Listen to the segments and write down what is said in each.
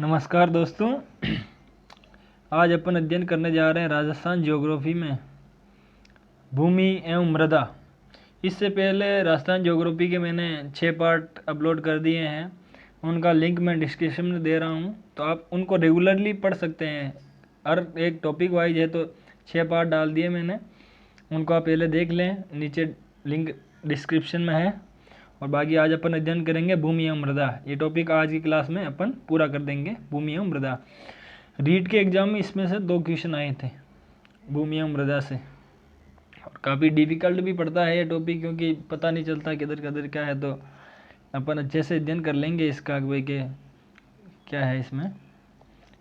नमस्कार दोस्तों। आज अपन अध्ययन करने जा रहे हैं राजस्थान ज्योग्राफी में भूमि एवं मृदा। इससे पहले राजस्थान ज्योग्राफी के मैंने 6 पार्ट अपलोड कर दिए हैं, उनका लिंक मैं डिस्क्रिप्शन में दे रहा हूं, तो आप उनको रेगुलरली पढ़ सकते हैं। हर एक टॉपिक वाइज है, तो 6 पार्ट डाल दिए मैंने, उनको आप पहले देख लें, नीचे लिंक डिस्क्रिप्शन में है। और बाकी आज अपन अध्ययन करेंगे भूमि एवं मृदा। ये टॉपिक आज की क्लास में अपन पूरा कर देंगे, भूमि एवं मृदा। रीट के एग्जाम में इसमें से 2 क्वेश्चन आए थे भूमि एवं मृदा से, और काफ़ी डिफिकल्ट भी पड़ता है ये टॉपिक, क्योंकि पता नहीं चलता किधर किधर क्या है। तो अपन अच्छे से अध्ययन कर लेंगे इसका भाई के क्या है इसमें।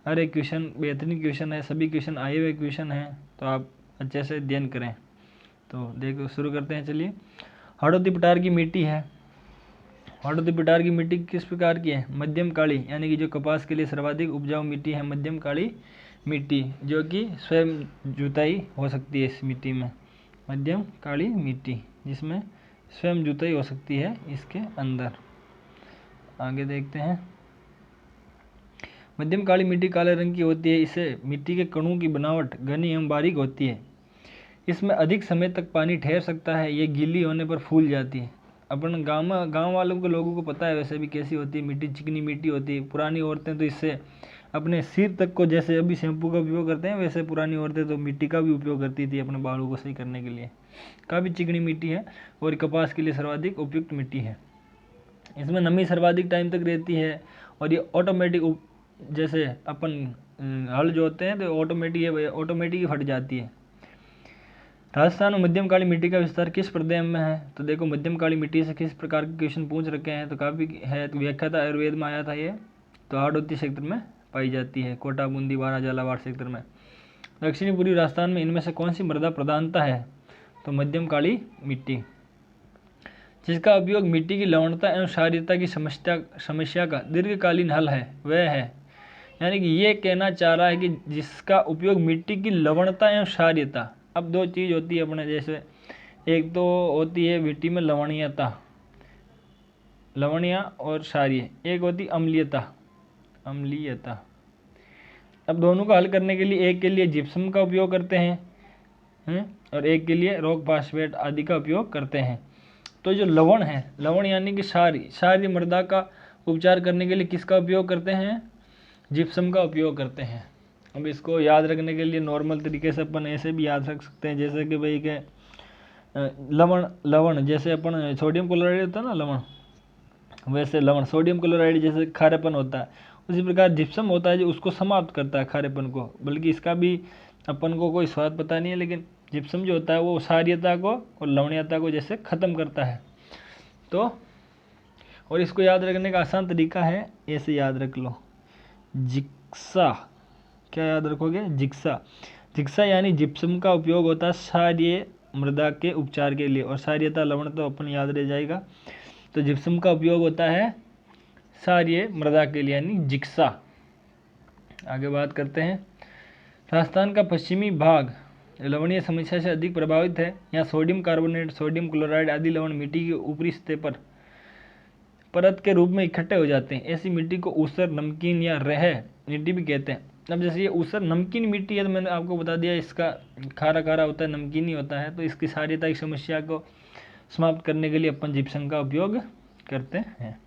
हर एक क्वेश्चन बेहतरीन क्वेश्चन है, सभी क्वेश्चन आए हुए क्वेश्चन हैं, तो आप अच्छे से अध्ययन करें। तो देखो शुरू करते हैं। चलिए, हाड़ौती पठार की मिट्टी है। हाड़ौती पठार की मिट्टी किस प्रकार की है? मध्यम काली, यानी कि जो कपास के लिए सर्वाधिक उपजाऊ मिट्टी है मध्यम काली मिट्टी, जो कि स्वयं जुताई हो सकती है। इस मिट्टी में मध्यम काली मिट्टी, जिसमें स्वयं जुताई हो सकती है इसके अंदर। आगे देखते हैं। मध्यम काली मिट्टी काले रंग की होती है। इसे मिट्टी के कणों की बनावट घनी एवं बारीक होती है। इसमें अधिक समय तक पानी ठहर सकता है। ये गीली होने पर फूल जाती है। अपन गांव वालों को लोगों को पता है वैसे भी कैसी होती है मिट्टी, चिकनी मिट्टी होती है। पुरानी औरतें तो इससे अपने सिर तक को, जैसे अभी शैम्पू का उपयोग करते हैं, वैसे पुरानी औरतें तो मिट्टी का भी उपयोग करती थी अपने बालों को सही करने के लिए। काफ़ी चिकनी मिट्टी है और कपास के लिए सर्वाधिक उपयुक्त मिट्टी है। इसमें नमी सर्वाधिक टाइम तक रहती है, और ये ऑटोमेटिक, जैसे अपन हल जो होते हैं तो ऑटोमेटिक ही फट जाती है। राजस्थान में मध्यम काली मिट्टी का विस्तार किस प्रदेश में है? तो देखो, मध्यम काली मिट्टी से किस प्रकार के क्वेश्चन पूछ रखे हैं, तो काफ़ी है। तो व्याख्याता आयुर्वेद में आया था ये, तो हाड़ौती क्षेत्र में पाई जाती है, कोटा, बूंदी, बारा, झालावाड़ क्षेत्र में। दक्षिणी पूर्वी राजस्थान में इनमें से कौन सी मृदा प्रधानता है? तो मध्यम काली मिट्टी। जिसका उपयोग मिट्टी की लवणता एवं क्षारीयता की समस्या का दीर्घकालीन हल है वह है, यानी कि ये कहना चाह रहा है कि जिसका उपयोग मिट्टी की लवणता एवं क्षारीयता, अब 2 चीज़ होती है अपने, जैसे एक तो होती है मिट्टी में लवणीयता, लवणीय और क्षारीय, एक होती अम्लीयता। अब दोनों का हल करने के लिए एक के लिए जिप्सम का उपयोग करते हैं और एक के लिए रॉक फास्फेट आदि का उपयोग करते हैं। तो जो लवण है, लवण यानी कि क्षारीय मृदा का उपचार करने के लिए किसका उपयोग करते हैं? जिप्सम का उपयोग करते हैं। अब इसको याद रखने के लिए नॉर्मल तरीके से अपन ऐसे भी याद रख सकते हैं, जैसे कि भाई के लवण जैसे अपन सोडियम क्लोराइड होता है ना लवण, वैसे लवण सोडियम क्लोराइड जैसे खारेपन होता है, उसी प्रकार जिप्सम होता है जो उसको समाप्त करता है खारेपन को। बल्कि इसका भी अपन को कोई स्वाद पता नहीं है, लेकिन जिप्सम जो होता है वो क्षारीयता को और लवणीयता को जैसे ख़त्म करता है। तो और इसको याद रखने का आसान तरीका है, ऐसे याद रख लो, जिक्सा। क्या याद रखोगे? जिक्सा यानी जिप्सम का उपयोग होता है क्षारीय मृदा के उपचार के लिए, और क्षारीयता लवण तो अपन याद रह जाएगा। तो जिप्सम का उपयोग होता है क्षारीय मृदा के लिए, यानी जिक्सा। आगे बात करते हैं। राजस्थान का पश्चिमी भाग लवणीय समस्या से अधिक प्रभावित है। यहाँ सोडियम कार्बोनेट, सोडियम क्लोराइड आदि लवण मिट्टी के ऊपरी सतह पर परत के रूप में इकट्ठे हो जाते हैं। ऐसी मिट्टी को ऊसर, नमकीन या रह मिट्टी भी कहते हैं। अब जैसे ये ऊसर नमकीन मिट्टी है, तो मैंने आपको बता दिया इसका खारा होता है, नमकीन ही होता है। तो इसकी क्षारीयता की समस्या को समाप्त करने के लिए अपन जिप्सम का उपयोग करते हैं।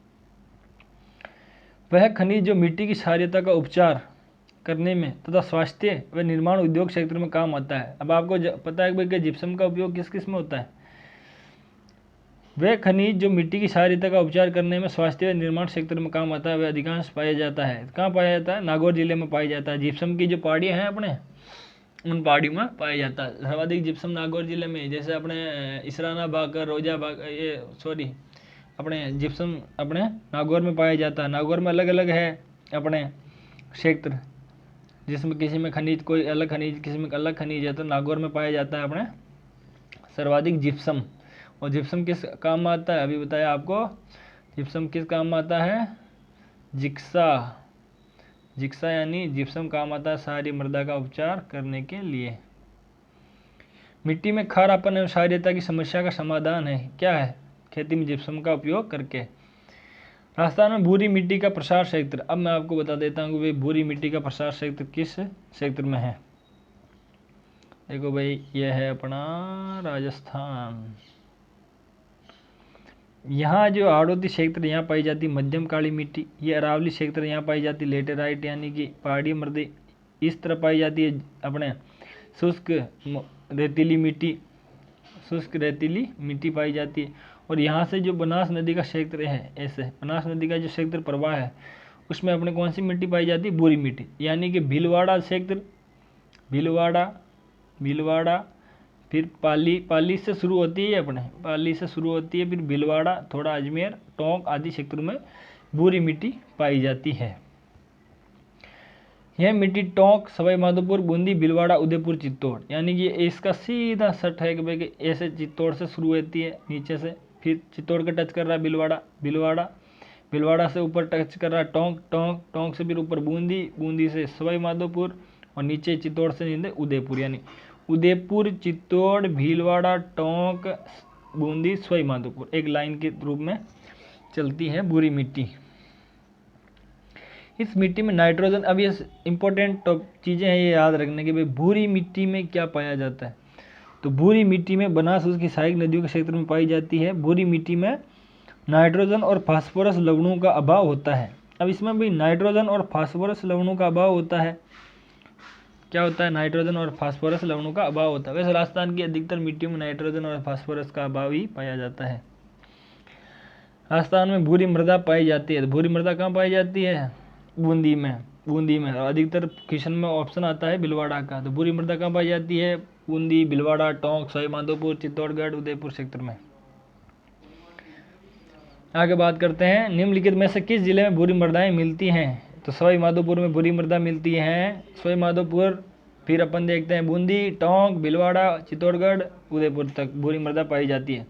वह खनिज जो मिट्टी की क्षारीयता का उपचार करने में तथा स्वास्थ्य व निर्माण उद्योग क्षेत्र में काम आता है। अब आपको पता है कि जिप्सम का उपयोग किस किस में होता है? वह खनिज जो मिट्टी की क्षारीयता का उपचार करने में स्वास्थ्य व निर्माण क्षेत्र में काम आता है, वह अधिकांश पाया जाता है। कहाँ पाया जाता है? नागौर जिले में पाया जाता है। जिप्सम की जो पहाड़ियाँ हैं अपने, उन पहाड़ियों में पाया जाता है। सर्वाधिक जिप्सम नागौर जिले में, जैसे अपने इसराना बाकर, रोजा बाकर, अपने जिप्सम अपने नागौर में पाया जाता है। नागौर में अलग अलग है अपने क्षेत्र, जिसमें किसी में खनिज कोई अलग खनिज, किसी में अलग खनिज है, तो नागौर में पाया जाता है अपने सर्वाधिक जिप्सम। और जिप्सम किस काम में आता है? अभी बताया आपको, जिप्सम किस काम में आता है? जिक्सा यानी जिप्सम काम आता है क्षारीय मृदा का उपचार करने के लिए। मिट्टी में खारापन एवं क्षारीयता की समस्या का समाधान है क्या है? खेती में जिप्सम का उपयोग करके। राजस्थान में भूरी मिट्टी का प्रसार क्षेत्र, अब मैं आपको बता देता हूँ कि भाई भूरी मिट्टी का प्रसार क्षेत्र किस क्षेत्र में है। देखो भाई, यह है अपना राजस्थान। यहाँ जो हाड़ौती क्षेत्र यहाँ पाई जाती मध्यम काली मिट्टी, ये अरावली क्षेत्र यहाँ पाई जाती लेटेराइट यानी कि पहाड़ी मृदे, इस तरह पाई जाती है अपने शुष्क रेतीली मिट्टी, शुष्क रेतीली मिट्टी पाई जाती है। और यहाँ से जो बनास नदी का क्षेत्र है, ऐसे बनास नदी का जो क्षेत्र प्रवाह है उसमें अपने कौन सी मिट्टी पाई जाती है, भूरी मिट्टी, यानी कि भीलवाड़ा क्षेत्र, भीलवाड़ा फिर पाली से शुरू होती है, अपने पाली से शुरू होती है, फिर भीलवाड़ा, थोड़ा अजमेर, टोंक आदि क्षेत्रों में भूरी मिट्टी पाई जाती है। यह मिट्टी टोंक, सवाई माधोपुर, बूंदी, भीलवाड़ा, उदयपुर, चित्तौड़, यानी कि इसका सीधा सट है कि भाई ऐसे चित्तौड़ से शुरू होती है नीचे से, फिर चित्तौड़ का टच कर रहा है भीलवाड़ा से ऊपर टच कर रहा है टोंक से फिर ऊपर बूंदी से सवाई माधोपुर, और नीचे चित्तौड़ से नीचे उदयपुर, यानी उदयपुर, चित्तौड़, भीलवाड़ा, टोंक, बूंदी, सवाई माधोपुर एक लाइन के रूप में चलती है भूरी मिट्टी। इस मिट्टी में नाइट्रोजन, अब ये इंपॉर्टेंट चीज़ें हैं ये याद रखने के, भाई भूरी मिट्टी में क्या पाया जाता है। तो भूरी मिट्टी में बनास उसकी सहायक नदियों के क्षेत्र में पाई जाती है। भूरी मिट्टी में नाइट्रोजन और फास्फोरस लवणों का अभाव होता है। अब इसमें भी नाइट्रोजन और फास्फोरस लवणों का अभाव होता है। क्या होता है, नाइट्रोजन और फास्फोरस लवणों का अभाव होता है। वैसे राजस्थान की अधिकतर मिट्टियों में नाइट्रोजन और फास्फोरस का अभाव ही पाया जाता है। राजस्थान में भूरी मृदा पाई जाती है। भूरी मृदा कहाँ पाई जाती है, बूंदी में। अधिकतर क्वेश्चन में ऑप्शन आता है भीलवाड़ा का। तो भूरी मृदा कहाँ पाई जाती है, बूंदी, भीलवाड़ा, टोंक, सवाई माधोपुर, चित्तौड़गढ़, उदयपुर क्षेत्र में। आगे बात करते हैं, निम्नलिखित में से किस जिले में भूरी मृदाएं मिलती हैं। तो सवाई माधोपुर में भूरी मृदा मिलती हैं, सवाई माधोपुर, फिर अपन देखते हैं बूंदी, टोंक, भीलवाड़ा, चित्तौड़गढ़, उदयपुर तक भूरी मृदा पाई जाती है।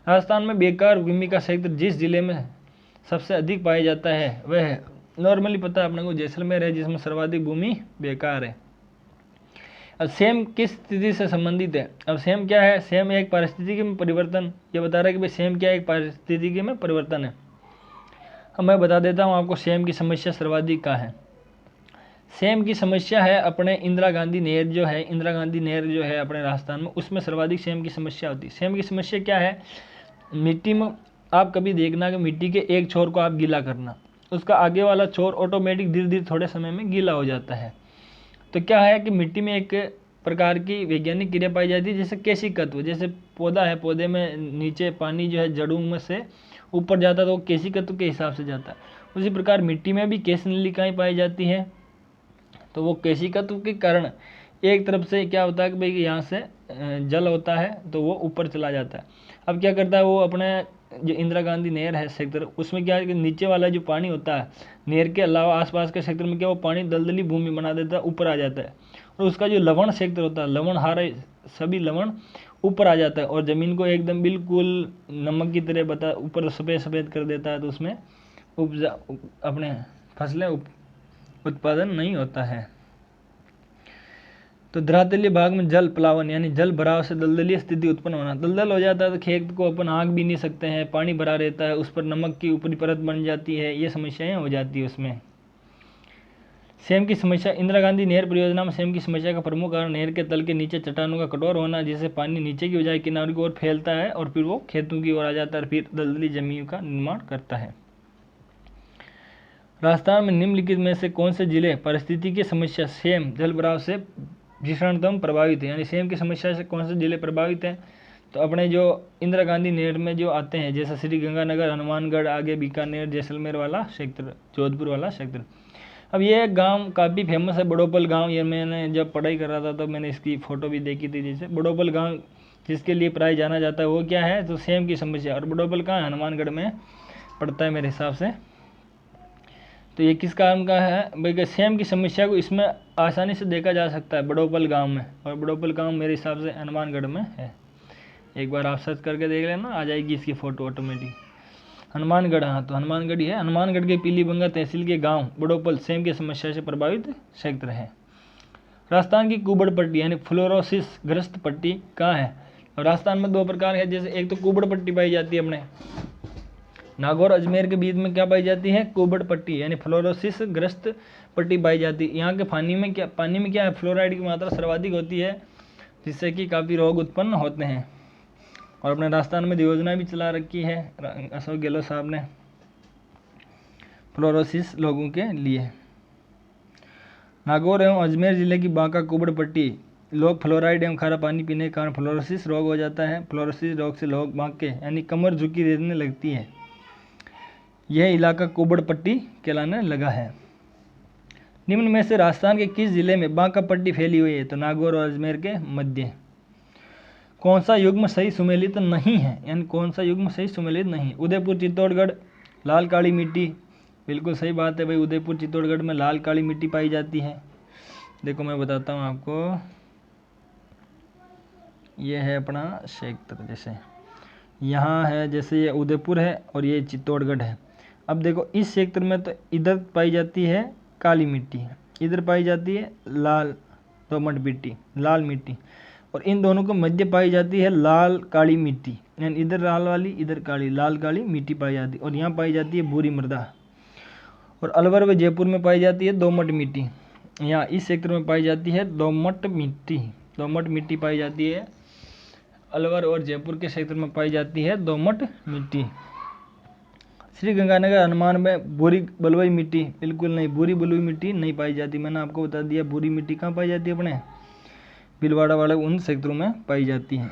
राजस्थान में बेकार भूमि का क्षेत्र जिस जिले में सबसे अधिक पाया जाता है वह नॉर्मली पता है अपने को जैसलमेर है, जिसमें सर्वाधिक भूमि बेकार है। अब सेम किस स्थिति से संबंधित है। अब सेम क्या है, सेम एक पारिस्थितिकी में परिवर्तन, ये बता रहा है कि भाई सेम क्या है, एक पारिस्थितिकी में परिवर्तन है। अब मैं बता देता हूँ आपको सेम की समस्या सर्वाधिक का है। सेम की समस्या है अपने इंदिरा गांधी नहर जो है अपने राजस्थान में, उसमें सर्वाधिक सेम की समस्या होती है। सेम की समस्या क्या है, मिट्टी में आप कभी देखना कि मिट्टी के एक छोर को आप गीला करना, उसका आगे वाला छोर ऑटोमेटिक धीरे धीरे थोड़े समय में गीला हो जाता है। तो क्या है कि मिट्टी में एक प्रकार की वैज्ञानिक क्रिया पाई जाती है, जैसे केशिकत्व, जैसे पौधा है, पौधे में नीचे पानी जो है जड़ों में से ऊपर जाता है तो वो केशिकत्व के हिसाब से जाता है। उसी प्रकार मिट्टी में भी केश नलिकाएं पाई जाती है। तो वो केशिकत्व के कारण एक तरफ से क्या होता है कि भाई यहाँ से जल होता है तो वो ऊपर चला जाता है। अब क्या करता है वो, अपने जो इंदिरा गांधी नहर है क्षेत्र, उसमें क्या है कि नीचे वाला जो पानी होता है नहर के अलावा आसपास के क्षेत्र में क्या वो पानी दलदली भूमि बना देता है, ऊपर आ जाता है। और उसका जो लवण क्षेत्र होता है, लवणहार सभी लवण ऊपर आ जाता है और ज़मीन को एकदम बिल्कुल नमक की तरह ऊपर सफ़ेद सफ़ेद कर देता है। तो उसमें उपजा अपने फसलें उत्पादन नहीं होता है। तो धरातलीय भाग में जल प्लावन यानी जल भराव से दलदलीय स्थिति उत्पन्न होना, दलदल हो जाता है तो खेत को अपन आग भी नहीं सकते हैं, पानी भरा रहता है, उस पर नमक की ऊपरी परत बन जाती है, ये समस्याएं हो जाती है उसमें। सेम की समस्या, इंदिरा गांधी नहर परियोजना में सेम की समस्या का प्रमुख कारण नहर के तल के नीचे चट्टानों का कठोर होना, जिससे पानी नीचे की बजाय किनारे की ओर फैलता है और फिर वो खेतों की ओर आ जाता है और फिर दलदली जमीन का निर्माण करता है। राजस्थान में निम्नलिखित में से कौन से जिले परिस्थिति की समस्या सेम जल भराव से भीषणतम प्रभावित है, यानी सेम की समस्या से कौन से जिले प्रभावित हैं। तो अपने जो इंदिरा गांधी नहर में जो आते हैं, जैसे श्री गंगानगर, हनुमानगढ़, आगे बीकानेर, जैसलमेर वाला क्षेत्र, जोधपुर वाला क्षेत्र। अब ये गांव काफ़ी फेमस है, बड़ोपल गांव। ये मैंने जब पढ़ाई कर रहा था तो मैंने इसकी फ़ोटो भी देखी थी। जैसे बड़ोपल गांव जिसके लिए प्राय जाना जाता है वो क्या है, तो सेम की समस्या। और बड़ोपल कहाँ है, हनुमानगढ़ में पड़ता है मेरे हिसाब से। तो ये किस कारण का है भाई, सेम की समस्या को इसमें आसानी से देखा जा सकता है बड़ोपल गांव में, और बड़ोपल गांव मेरे हिसाब से हनुमानगढ़ में है। एक बार आप सर्च करके देख लेना, आ जाएगी इसकी फ़ोटो ऑटोमेटिक। हनुमानगढ़, हाँ तो हनुमानगढ़ ही है। हनुमानगढ़ के पीलीबंगा तहसील के गांव बड़ोपल सेम की समस्या से प्रभावित क्षेत्र है। राजस्थान की कुबड़ पट्टी यानी फ्लोरोसिस ग्रस्त पट्टी कहाँ है। राजस्थान में दो प्रकार है, जैसे एक तो कुबड़ पट्टी पाई जाती है अपने नागौर अजमेर के बीच में क्या पाई जाती है? कुबड़ पट्टी यानी फ्लोरोसिस ग्रस्त पट्टी पाई जाती है। यहाँ के पानी में क्या है? फ्लोराइड की मात्रा सर्वाधिक होती है, जिससे कि काफ़ी रोग उत्पन्न होते हैं। और अपने राजस्थान में योजना भी चला रखी है अशोक गहलोत साहब ने फ्लोरोसिस लोगों के लिए। नागौर एवं अजमेर जिले की बांका कुबड़ पट्टी लोग फ्लोराइड एवं खारा पानी पीने के कारण फ्लोरोसिस रोग हो जाता है। फ्लोरोसिस रोग से लोग बांके यानी कमर झुकी रहने लगती है। यह इलाका कुबड़ पट्टी कहलाने लगा है। निम्न में से राजस्थान के किस जिले में बांका पट्टी फैली हुई है? तो नागौर और अजमेर के मध्य। कौन सा युग्म सही सुमेलित नहीं है? यानी कौन सा युग्म सही सुमेलित नहीं? उदयपुर चित्तौड़गढ़ लाल काली मिट्टी, बिल्कुल सही बात है भाई। उदयपुर चित्तौड़गढ़ में लाल काली मिट्टी पाई जाती है। देखो मैं बताता हूँ आपको, ये है अपना क्षेत्र, जैसे यहाँ है, जैसे ये उदयपुर है और ये चित्तौड़गढ़ है। अब देखो इस क्षेत्र में तो इधर पाई जाती है काली मिट्टी, इधर पाई जाती है लाल दोमट मिट्टी, लाल मिट्टी, और इन दोनों को मध्य पाई जाती है लाल काली मिट्टी, यानी इधर लाल वाली इधर काली, लाल काली मिट्टी पाई जाती है। और यहाँ पाई जाती है भूरी मृदा। और अलवर व जयपुर में पाई जाती है दोमट मिट्टी। यहाँ इस क्षेत्र में पाई जाती है दोमट मिट्टी, दोमट मिट्टी पाई जाती है। अलवर और जयपुर के क्षेत्र में पाई जाती है दोमट मिट्टी। श्री गंगानगर हनुमान में भूरी बलुई मिट्टी, बिल्कुल नहीं, भूरी बलुई मिट्टी नहीं पाई जाती। मैंने आपको बता दिया भूरी मिट्टी कहाँ पाई जाती है, अपने भीलवाड़ा वाले उन क्षेत्रों में पाई जाती है।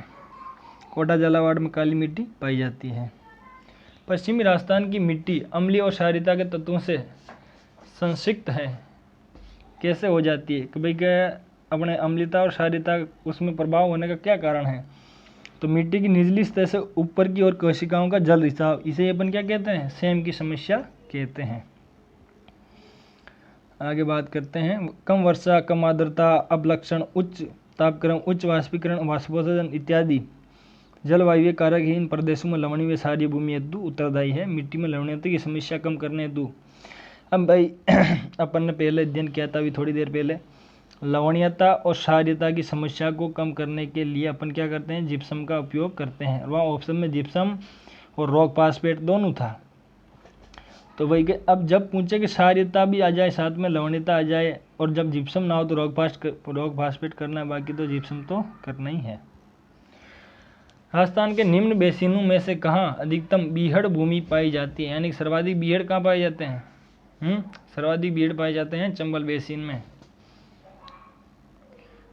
कोटा झालावाड़ में काली मिट्टी पाई जाती है। पश्चिमी राजस्थान की मिट्टी अम्लीय और क्षारीयता के तत्वों से संसिक्त है। कैसे हो जाती है कि भाई क्या अपने अम्लीयता और क्षारीयता उसमें प्रभाव होने का क्या कारण है? तो मिट्टी की निचली सतह से ऊपर की ओर कोशिकाओं का जल रिसाव, इसे अपन क्या कहते हैं? सेम की समस्या कहते हैं। आगे बात करते हैं, कम वर्षा, कम आर्द्रता, अवलक्षण, उच्च तापक्रम, उच्च वाष्पीकरण, वाष्पोत्सर्जन इत्यादि जलवायु कारकहीन प्रदेशों में लवणीय व क्षारीय भूमि हेतु उत्तरदायी है। मिट्टी में लवणीयता की समस्या कम करने हेतु, अब भाई अपन ने पहले अध्ययन किया था अभी थोड़ी देर पहले, लवणीयता और क्षारीयता की समस्या को कम करने के लिए अपन क्या करते हैं? जिप्सम का उपयोग करते हैं। वहाँ ऑप्शन में जिप्सम और रॉक फास्फेट दोनों था। तो वही अब जब पूछे कि क्षारीयता भी आ जाए साथ में लवणीयता आ जाए और जब जिप्सम ना हो तो रॉक फास्फेट करना है, बाकी तो जिप्सम तो करना ही है। राजस्थान के निम्न बेसिनों में से कहाँ अधिकतम बीहड़ भूमि पाई जाती है? यानी सर्वाधिक बीहड़ कहाँ पाए जाते हैं? सर्वाधिक बीहड़ पाए जाते हैं चंबल बेसिन में।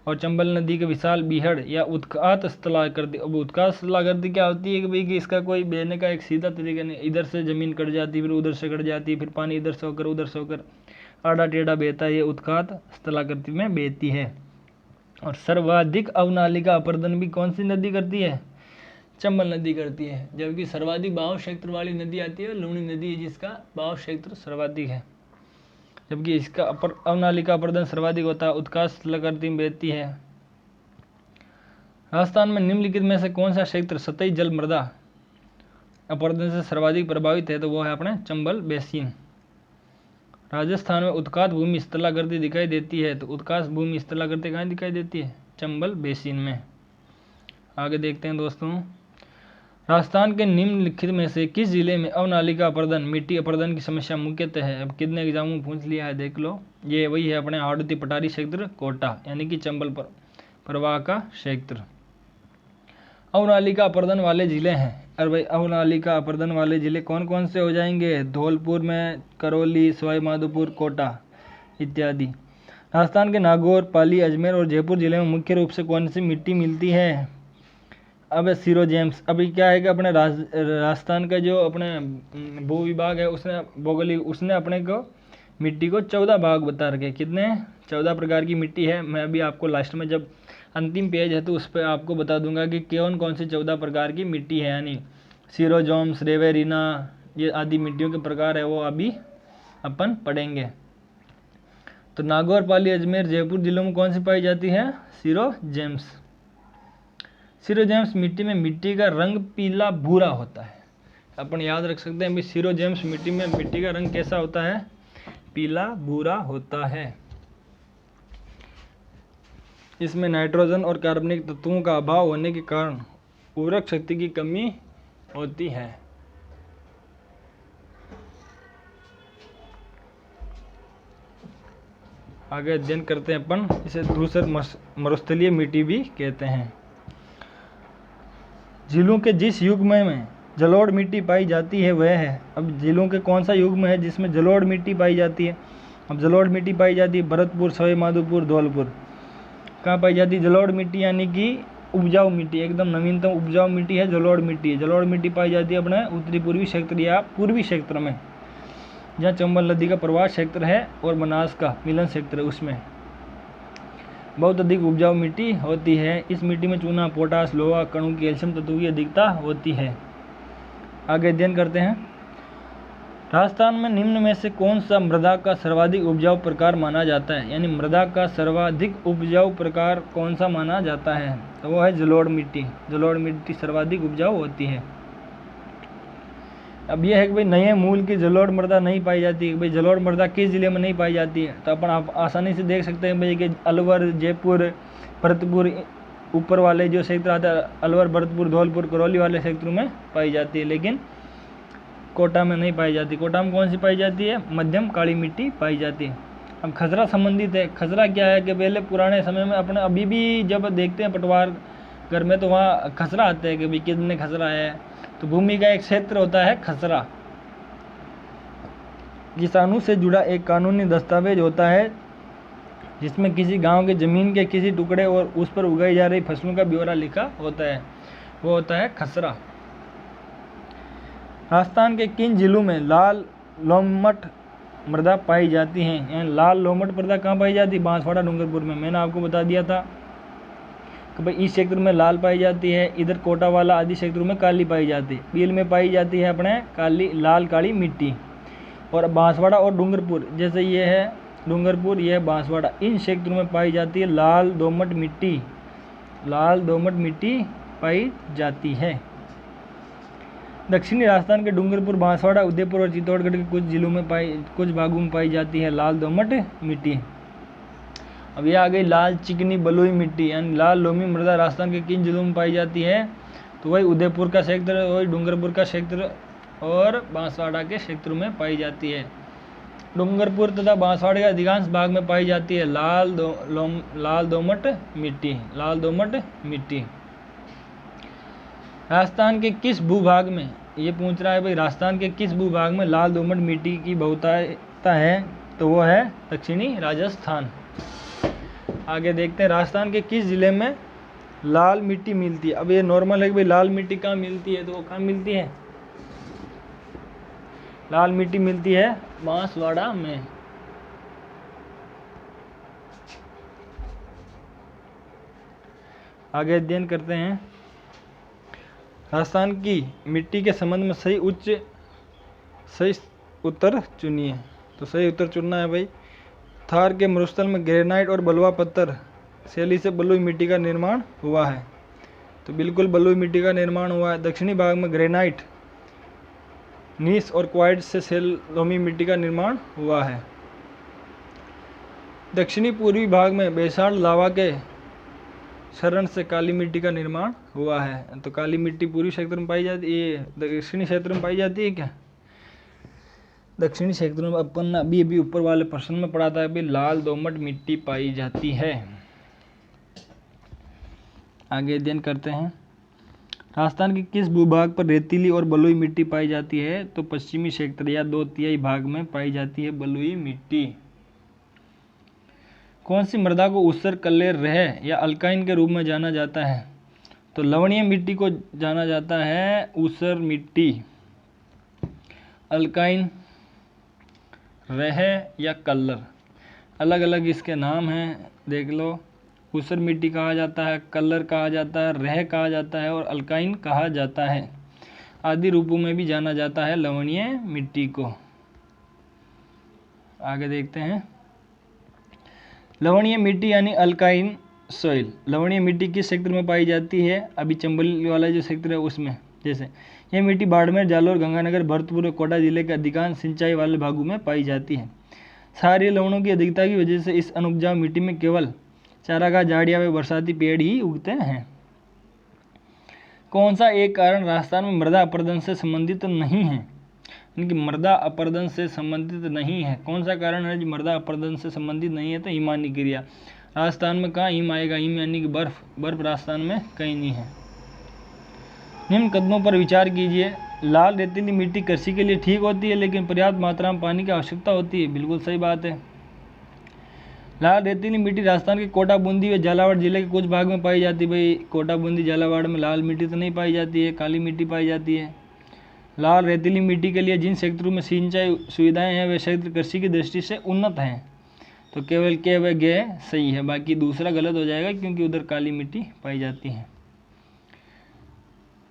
और चंबल नदी के विशाल बीहड़ या उत्कात स्थलाकृति। अब उत्कात स्थलाकृति क्या होती है कि भाई कि इसका कोई बहने का एक सीधा तरीका नहीं, इधर से जमीन कट जाती फिर उधर से कट जाती, फिर पानी इधर से होकर उधर से होकर आड़ा टेढ़ा बहता है, ये उत्कात स्थलाकृति में बहती है। और सर्वाधिक अवनालिका अपर्दन भी कौन सी नदी करती है? चंबल नदी करती है। जबकि सर्वाधिक बहाव क्षेत्र वाली नदी आती है लूणी नदी है, जिसका बहाव क्षेत्र सर्वाधिक है, जबकि इसका अवनालिका अपर्दन सर्वाधिक होता है, उत्कात स्थलाकृति में बहती है। राजस्थान में निम्नलिखित में से कौन सा क्षेत्र सतही जल मृदा अपर्दन से सर्वाधिक प्रभावित है? तो वो है अपने चंबल बेसिन। राजस्थान में उत्कात भूमि स्थलाकृति दिखाई देती है, तो उत्कात भूमि स्थलाकृति कहाँ दिखाई देती है? चंबल बेसिन में। आगे देखते हैं दोस्तों, राजस्थान के निम्नलिखित में से किस जिले में अवनालिका अपर्दन मिट्टी अपर्दन की समस्या मुख्यतः है? अब कितने एग्जाम में पूछ लिया है, देख लो। ये वही है अपने हाड़ौती पठारी क्षेत्र कोटा, यानी कि चंबल प्रवाह का क्षेत्र। अवनालिका अपर्दन वाले जिले हैं, अरे भाई अवनालिका अपर्दन वाले जिले कौन कौन से हो जाएंगे? धौलपुर में, करौली, सवाई माधोपुर, कोटा इत्यादि। राजस्थान के नागौर, पाली, अजमेर और जयपुर जिले में मुख्य रूप से कौन सी मिट्टी मिलती है? अब सीरोजेम्स। अभी क्या है कि अपने राजस्थान का जो अपने भू विभाग है उसने अपने को मिट्टी को 14 भाग बता रखे। कितने? 14 प्रकार की मिट्टी है। मैं अभी आपको लास्ट में जब अंतिम पेज है तो उस पर आपको बता दूंगा कि कौन कौन सी 14 प्रकार की मिट्टी है, यानी सीरोजोम्स, रेवेरिना, ये आदि मिट्टियों के प्रकार है, वो अभी अपन पढ़ेंगे। तो नागौर, पाली, अजमेर, जयपुर जिलों में कौन सी पाई जाती है? सीरोजेम्स। सीरोजेम्स मिट्टी में मिट्टी का रंग पीला भूरा होता है। अपन याद रख सकते हैं भी सीरोजेम्स मिट्टी में मिट्टी का रंग कैसा होता है? पीला भूरा होता है। इसमें नाइट्रोजन और कार्बनिक तत्वों का अभाव होने के कारण उर्वरक शक्ति की कमी होती है। आगे अध्ययन करते हैं अपन, इसे धूसर मरुस्थलीय मिट्टी भी कहते हैं। झीलों के जिस युग्म में जलोढ़ मिट्टी पाई जाती है वह है, अब झीलों के कौन सा युग्म है जिसमें जलोढ़ मिट्टी पाई जाती है? अब जलोढ़ मिट्टी पाई जाती है भरतपुर, सवाई माधोपुर, धौलपुर। कहाँ पाई जाती है जलोढ़ मिट्टी? यानी कि उपजाऊ मिट्टी, एकदम नवीनतम उपजाऊ मिट्टी है जलोढ़ मिट्टी है। जलोढ़ मिट्टी पाई जाती है अपने उत्तरी पूर्वी क्षेत्र या पूर्वी क्षेत्र में, जहाँ चंबल नदी का प्रवाह क्षेत्र है और बनास का मिलन क्षेत्र है, उसमें बहुत अधिक उपजाऊ मिट्टी होती है। इस मिट्टी में चूना, पोटास, लोहा, कणु, कैल्शियम तत्वों की अधिकता होती है। आगे अध्ययन करते हैं। राजस्थान में निम्न में से कौन सा मृदा का सर्वाधिक उपजाऊ प्रकार माना जाता है? यानी मृदा का सर्वाधिक उपजाऊ प्रकार कौन सा माना जाता है? तो वो है जलोढ़ मिट्टी। जलोढ़ मिट्टी सर्वाधिक उपजाऊ होती है। अब यह है कि भाई नए मूल की जलोढ़ मृदा नहीं पाई जाती है। भाई जलोढ़ मृदा किस जिले में नहीं पाई जाती है? तो अपन आप आसानी से देख सकते हैं भाई कि अलवर, जयपुर, भरतपुर, ऊपर वाले जो क्षेत्र आते हैं अलवर, भरतपुर, धौलपुर, करौली वाले क्षेत्रों में पाई जाती है, लेकिन कोटा में नहीं पाई जाती। कोटा में कौन सी पाई जाती है? मध्यम काली मिट्टी पाई जाती है। अब खसरा संबंधित है। खसरा क्या है कि पहले पुराने समय में अपने अभी भी जब देखते हैं पटवार घर में तो वहाँ खसरा आते हैं कि भाई कितने खसरा है। तो भूमि का एक क्षेत्र होता है खसरा, किसानों से जुड़ा एक कानूनी दस्तावेज होता है जिसमें किसी गांव के जमीन के किसी टुकड़े और उस पर उगाई जा रही फसलों का ब्यौरा लिखा होता है, वो होता है खसरा। राजस्थान के किन जिलों में लाल लोमट मृदा पाई जाती है? यानी लाल लोमट मृदा कहाँ पाई जाती है? बांसवाड़ा, डूंगरपुर में। मैंने आपको बता दिया था कि भाई इस क्षेत्र में लाल पाई जाती है, इधर कोटावाला आदि क्षेत्रों में काली पाई जाती है। बील में पाई जाती है अपने काली लाल काली मिट्टी। और बांसवाड़ा और डूंगरपुर, जैसे ये है डूंगरपुर, ये है बांसवाड़ा, इन क्षेत्रों में पाई जाती है लाल दोमट मिट्टी। लाल दोमट मिट्टी पाई जाती है। दक्षिणी राजस्थान के डूंगरपुर, बांसवाड़ा, उदयपुर और चित्तौड़गढ़ के कुछ भागों में पाई जाती है लाल दोमट मिट्टी। अब ये आ गई लाल चिकनी बलुई मिट्टी, यानी लाल लोमी मृदा राजस्थान के किन जिलों में पाई जाती है? तो वही उदयपुर का क्षेत्र, वही डूंगरपुर का क्षेत्र और बांसवाड़ा के क्षेत्रों में पाई जाती है। डूंगरपुर तथा बांसवाड़ा के अधिकांश भाग में पाई जाती है लाल दोमट मिट्टी। लाल दोमट मिट्टी राजस्थान के किस भूभाग में, ये पूछ रहा है भाई, राजस्थान के किस भूभाग में लाल दोमट मिट्टी की बहुतायता है? तो वो है दक्षिणी राजस्थान। आगे देखते हैं राजस्थान के किस जिले में लाल मिट्टी मिलती है? अब ये नॉर्मल है कि भाई लाल मिट्टी कहाँ मिलती है, तो वो कहाँ मिलती है? लाल मिट्टी मिलती है बांसवाड़ा में। आगे अध्ययन करते हैं। राजस्थान की मिट्टी के संबंध में सही उत्तर चुनिए। तो सही उत्तर चुनना है भाई। थार के मरुस्थल में ग्रेनाइट और बलुआ पत्थर शैली से बलुई मिट्टी का निर्माण हुआ है। तो बिल्कुल बलुई मिट्टी का निर्माण हुआ है। दक्षिणी भाग में ग्रेनाइट, नीस और क्वार्ट्ज से लोमी मिट्टी का निर्माण हुआ है। दक्षिणी पूर्वी भाग में बेसाल्ट लावा के क्षरण से काली मिट्टी का निर्माण हुआ है। तो काली मिट्टी पूर्वी क्षेत्र में पाई जाती है, ये दक्षिणी क्षेत्र में पाई जाती है क्या? दक्षिणी क्षेत्र में अपन अभी ऊपर वाले प्रश्न में पढ़ा था, अभी लाल दोमट मिट्टी पाई जाती है। आगे अध्ययन करते हैं। राजस्थान के किस भूभाग पर रेतीली और बलुई मिट्टी पाई जाती है? तो पश्चिमी क्षेत्र या 2/3 भाग में पाई जाती है बलुई मिट्टी। कौन सी मृदा को ऊसर, कल्लेर, रेह या अल्काइन के रूप में जाना जाता है? तो लवणीय मिट्टी को जाना जाता है ऊसर मिट्टी। अल्काइन, रेह या कल्लर, अलग अलग इसके नाम हैं, देख लो। ऊसर मिट्टी कहा जाता है, कल्लर कहा जाता है, रेह कहा जाता है और अल्काइन कहा जाता है। आदि रूपों में भी जाना जाता है लवणीय मिट्टी को। आगे देखते हैं। लवणीय मिट्टी यानी अल्काइन सॉइल, लवणीय मिट्टी किस क्षेत्र में पाई जाती है? अभी चंबल वाला जो क्षेत्र है उसमें। जैसे यह मिट्टी बाड़मेर, जालोर, गंगानगर, भरतपुर और कोटा जिले के अधिकांश सिंचाई वाले भागों में पाई जाती है। क्षारीय लवणों की अधिकता की वजह से इस अनुपजाऊ मिट्टी में केवल चारागाह, झाड़ियाँ व बरसाती पेड़ ही उगते हैं। कौन सा एक कारण राजस्थान में मृदा अपरदन से संबंधित नहीं है? इनकी मृदा अपरदन से संबंधित नहीं है। कौन सा कारण है जो मृदा अपरदन से संबंधित नहीं है? तो हिमानी क्रिया। राजस्थान में कहाँ हिम आएगा? हिम यानी कि बर्फ राजस्थान में कहीं नहीं है। निम्न कदमों पर विचार कीजिए। लाल रेतीली मिट्टी कृषि के लिए ठीक होती है, लेकिन पर्याप्त मात्रा में पानी की आवश्यकता होती है। बिल्कुल सही बात है। लाल रेतीली मिट्टी राजस्थान के कोटा, बूंदी व झालावाड़ जिले के कुछ भाग में पाई जाती है। भाई कोटा, बूंदी, झालावाड़ में लाल मिट्टी तो नहीं पाई जाती है, काली मिट्टी पाई जाती है। लाल रेतीली मिट्टी के लिए जिन क्षेत्रों में सिंचाई सुविधाएं हैं वे क्षेत्र कृषि की दृष्टि से उन्नत हैं। तो केवल के व गे सही है, बाकी दूसरा गलत हो जाएगा क्योंकि उधर काली मिट्टी पाई जाती है।